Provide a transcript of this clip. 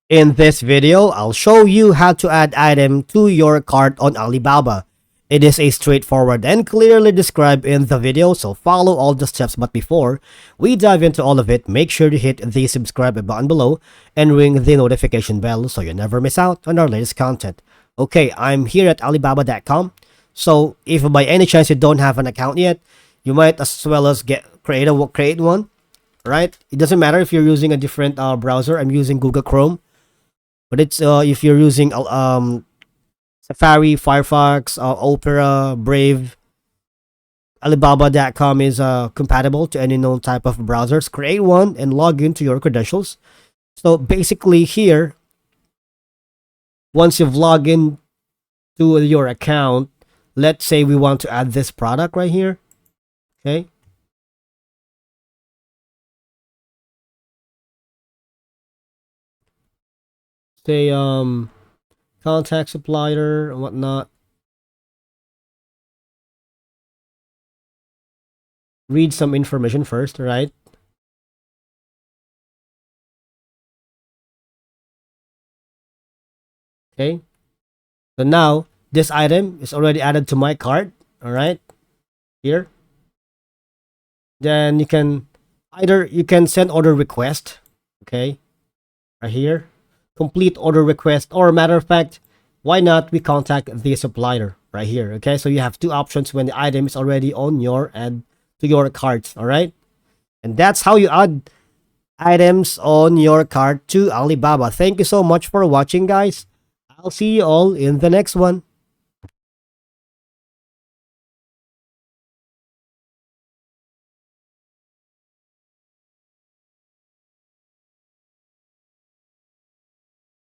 In this video, I'll show you how to add item to your cart on Alibaba. It is a straightforward and clearly described in the video, so follow all the steps. But before we dive into all of it, make sure to hit the subscribe button below and ring the notification bell so you never miss out on our latest content. Okay, I'm here at Alibaba.com. So if by any chance you don't have an account yet, you might as well as create one. Right? It doesn't matter if you're using a different browser. I'm using Google Chrome. But it's if you're using Safari, Firefox, Opera, Brave, Alibaba.com is compatible to any known type of browsers. Create one and log into your credentials. So basically here, once you've logged in to your account, let's say we want to add this product right here. Okay. Say contact supplier and whatnot. Read some information first, right? Okay. So now this item is already added to my cart. All right. Here. Then you can send order request. Okay. Right here. Complete order request, or matter of fact, why not we contact the supplier right here. Okay, so you have two options when the item is already on your add to your cart. All right, and that's how you add items on your cart to Alibaba. Thank you so much for watching, guys. I'll see you all in the next one.